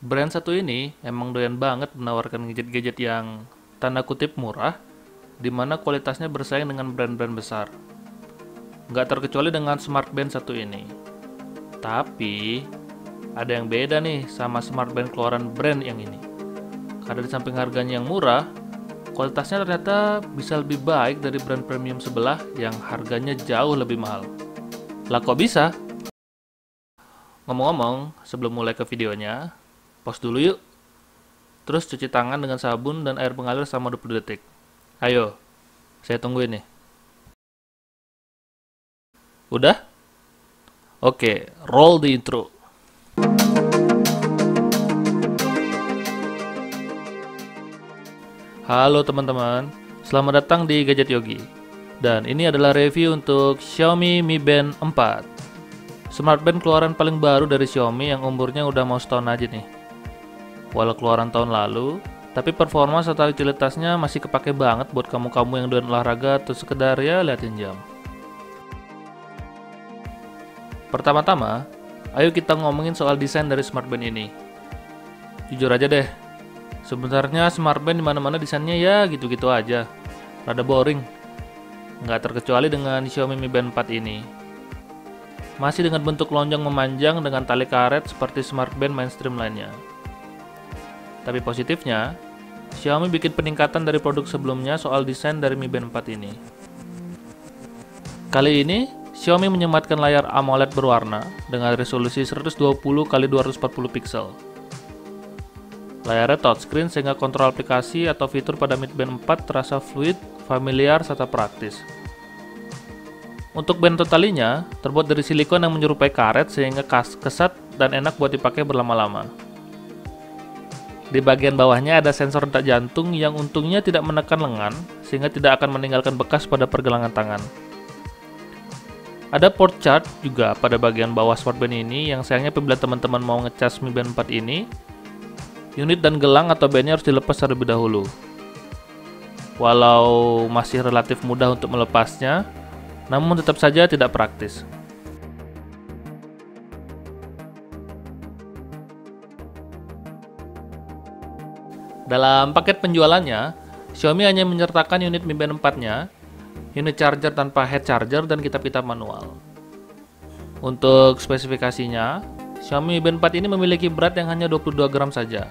Brand satu ini emang doyan banget menawarkan gadget-gadget yang tanda kutip murah, di mana kualitasnya bersaing dengan brand-brand besar. Nggak terkecuali dengan smart band satu ini. Tapi, ada yang beda nih sama smart band keluaran brand yang ini. Karena di samping harganya yang murah, kualitasnya ternyata bisa lebih baik dari brand premium sebelah yang harganya jauh lebih mahal. Lah kok bisa? Ngomong-ngomong, sebelum mulai ke videonya, pause dulu yuk. Terus cuci tangan dengan sabun dan air mengalir selama 20 detik. Ayo, saya tungguin nih. Udah? Oke, roll the intro. Halo teman-teman, selamat datang di Gadget Yogi. Dan ini adalah review untuk Xiaomi Mi Band 4. Smart band keluaran paling baru dari Xiaomi yang umurnya udah mau setahun aja nih. Walau keluaran tahun lalu, tapi performa serta utilitasnya masih kepake banget buat kamu-kamu yang doyan olahraga atau sekedar ya liatin jam. Pertama-tama, ayo kita ngomongin soal desain dari smart band ini. Jujur aja deh, sebenarnya smart band dimana-mana desainnya ya gitu-gitu aja. Rada boring. Nggak terkecuali dengan Xiaomi Mi Band 4 ini. Masih dengan bentuk lonjong memanjang dengan tali karet seperti smart band mainstream lainnya. Tapi positifnya, Xiaomi bikin peningkatan dari produk sebelumnya soal desain dari Mi Band 4 ini. Kali ini, Xiaomi menyematkan layar AMOLED berwarna dengan resolusi 120x240 pixel. Layarnya touchscreen sehingga kontrol aplikasi atau fitur pada Mi Band 4 terasa fluid, familiar, serta praktis. Untuk band totalinya, terbuat dari silikon yang menyerupai karet sehingga kesat dan enak buat dipakai berlama-lama. Di bagian bawahnya ada sensor detak jantung yang untungnya tidak menekan lengan sehingga tidak akan meninggalkan bekas pada pergelangan tangan. Ada port charge juga pada bagian bawah smartband ini yang sayangnya apabila teman-teman mau ngecas Mi Band 4 ini, unit dan gelang atau bandnya harus dilepas terlebih dahulu. Walau masih relatif mudah untuk melepasnya, namun tetap saja tidak praktis. Dalam paket penjualannya, Xiaomi hanya menyertakan unit Mi Band 4-nya, unit charger tanpa head charger, dan kitab-kitab manual. Untuk spesifikasinya, Xiaomi Mi Band 4 ini memiliki berat yang hanya 22 gram saja.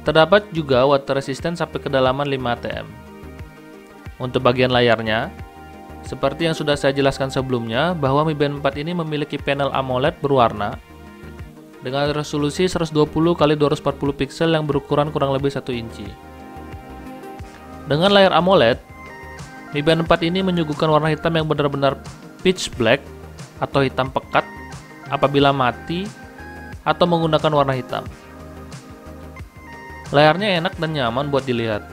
Terdapat juga water resistant sampai kedalaman 5 atm. Untuk bagian layarnya, seperti yang sudah saya jelaskan sebelumnya, bahwa Mi Band 4 ini memiliki panel AMOLED berwarna dengan resolusi 120x240 pixel yang berukuran kurang lebih 1 inci. Dengan layar AMOLED, Mi Band 4 ini menyuguhkan warna hitam yang benar-benar pitch black atau hitam pekat apabila mati atau menggunakan warna hitam. Layarnya enak dan nyaman buat dilihat.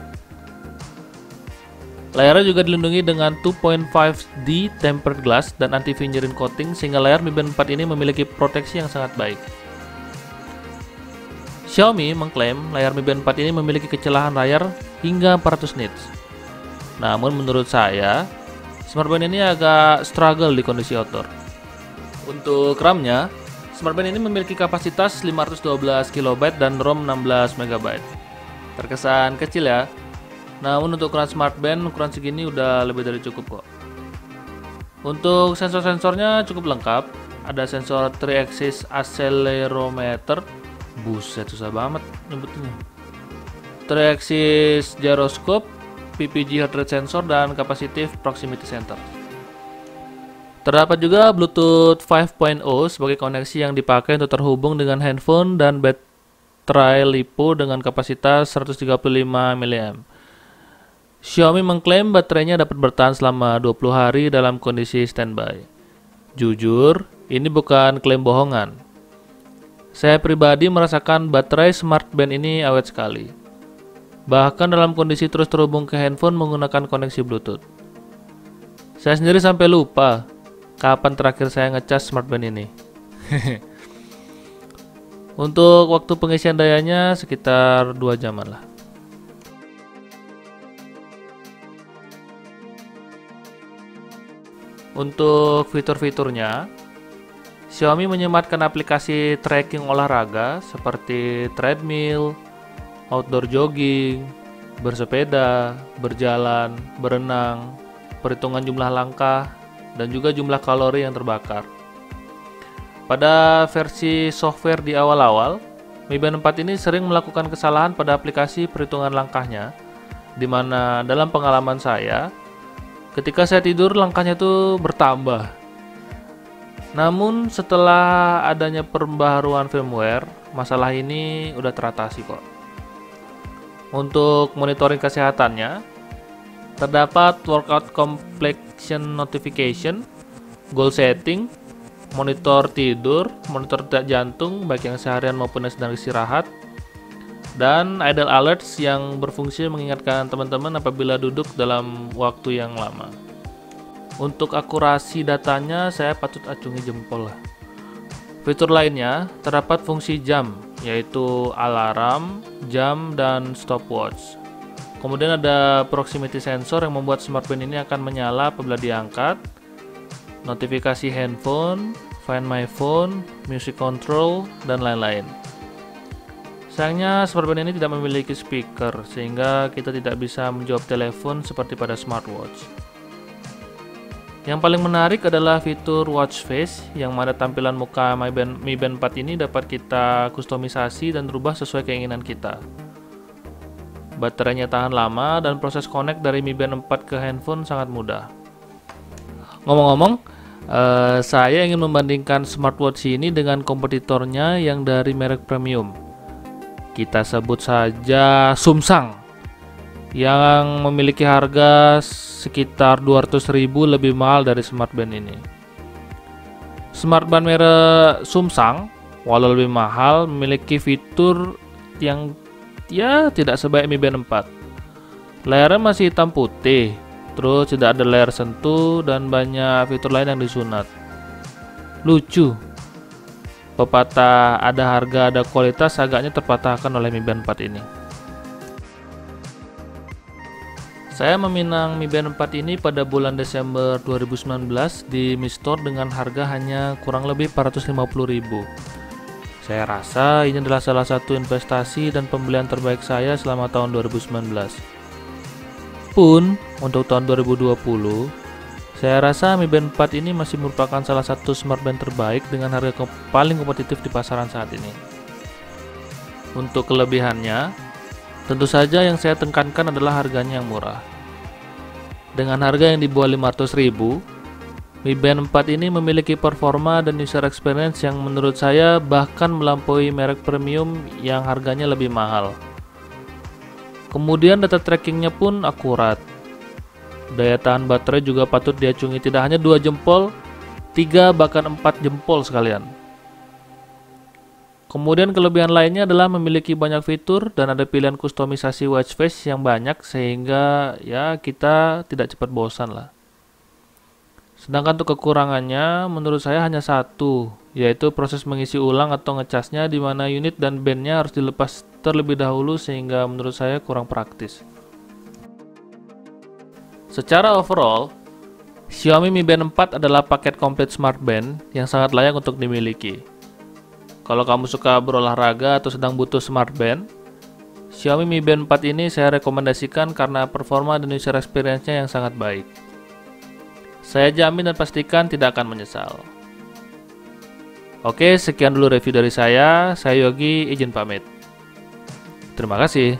Layarnya juga dilindungi dengan 2.5D tempered glass dan anti-fingerprint coating sehingga layar Mi Band 4 ini memiliki proteksi yang sangat baik. Xiaomi mengklaim layar Mi Band 4 ini memiliki kecerahan layar hingga 400 nits. Namun menurut saya, smartband ini agak struggle di kondisi outdoor. Untuk RAM-nya, smartband ini memiliki kapasitas 512 KB dan ROM 16 MB. Terkesan kecil ya, namun untuk ukuran smartband, ukuran segini udah lebih dari cukup kok. Untuk sensor-sensornya cukup lengkap, ada sensor 3-axis accelerometer, buset susah banget nyebutnya, 3-axis gyroscope, PPG heart rate sensor, dan capacitive proximity sensor. Terdapat juga Bluetooth 5.0 sebagai koneksi yang dipakai untuk terhubung dengan handphone dan baterai LiPo dengan kapasitas 135 mAh. Xiaomi mengklaim baterainya dapat bertahan selama 20 hari dalam kondisi standby. Jujur, ini bukan klaim bohongan. Saya pribadi merasakan baterai smartband ini awet sekali. Bahkan dalam kondisi terus terhubung ke handphone menggunakan koneksi Bluetooth. Saya sendiri sampai lupa kapan terakhir saya ngecas smartband ini. Untuk waktu pengisian dayanya sekitar 2 jaman lah. Untuk fitur-fiturnya, Xiaomi menyematkan aplikasi tracking olahraga seperti treadmill, outdoor jogging, bersepeda, berjalan, berenang, perhitungan jumlah langkah, dan juga jumlah kalori yang terbakar. Pada versi software di awal-awal, Mi Band 4 ini sering melakukan kesalahan pada aplikasi perhitungan langkahnya, di mana dalam pengalaman saya, ketika saya tidur langkahnya itu bertambah. Namun setelah adanya pembaharuan firmware, masalah ini udah teratasi kok. Untuk monitoring kesehatannya, terdapat workout completion notification, goal setting, monitor tidur, monitor detak jantung baik yang seharian maupun yang sedang istirahat, dan idle alerts yang berfungsi mengingatkan teman-teman apabila duduk dalam waktu yang lama. Untuk akurasi datanya saya patut acungi jempol lah. Fitur lainnya terdapat fungsi jam, yaitu alarm, jam, dan stopwatch. Kemudian ada proximity sensor yang membuat smartband ini akan menyala apabila diangkat, notifikasi handphone, find my phone, music control, dan lain-lain. Sayangnya smartband ini tidak memiliki speaker sehingga kita tidak bisa menjawab telepon seperti pada smartwatch. Yang paling menarik adalah fitur watch face yang mana tampilan muka Mi Band 4 ini dapat kita kustomisasi dan berubah sesuai keinginan kita. Baterainya tahan lama dan proses connect dari Mi Band 4 ke handphone sangat mudah. Ngomong-ngomong, saya ingin membandingkan smartwatch ini dengan kompetitornya yang dari merek premium. Kita sebut saja Samsung yang memiliki harga sekitar 200.000 lebih mahal dari smartband ini. Smartband merek Samsung, walau lebih mahal, memiliki fitur yang tidak sebaik Mi Band 4. Layarnya masih hitam putih, terus tidak ada layar sentuh dan banyak fitur lain yang disunat. Lucu. Pepatah ada harga ada kualitas agaknya terpatahkan oleh Mi Band 4 ini. Saya meminang Mi Band 4 ini pada bulan Desember 2019 di Mi Store dengan harga hanya kurang lebih 450.000. Saya rasa ini adalah salah satu investasi dan pembelian terbaik saya selama tahun 2019. Pun untuk tahun 2020, saya rasa Mi Band 4 ini masih merupakan salah satu smartband terbaik dengan harga paling kompetitif di pasaran saat ini. Untuk kelebihannya, tentu saja yang saya tekankan adalah harganya yang murah. Dengan harga yang di bawah 500.000, Mi Band 4 ini memiliki performa dan user experience yang menurut saya bahkan melampaui merek premium yang harganya lebih mahal. Kemudian data trackingnya pun akurat. Daya tahan baterai juga patut diacungi, tidak hanya 2 jempol, 3 bahkan 4 jempol sekalian. Kemudian kelebihan lainnya adalah memiliki banyak fitur dan ada pilihan kustomisasi watch face yang banyak sehingga ya kita tidak cepat bosan lah. Sedangkan untuk kekurangannya menurut saya hanya satu, yaitu proses mengisi ulang atau ngecasnya di mana unit dan bandnya harus dilepas terlebih dahulu sehingga menurut saya kurang praktis. Secara overall, Xiaomi Mi Band 4 adalah paket komplit smartband yang sangat layak untuk dimiliki. Kalau kamu suka berolahraga atau sedang butuh smartband, Xiaomi Mi Band 4 ini saya rekomendasikan karena performa dan user experience-nya yang sangat baik. Saya jamin dan pastikan tidak akan menyesal. Oke, sekian dulu review dari saya. Saya Yogi, izin pamit. Terima kasih.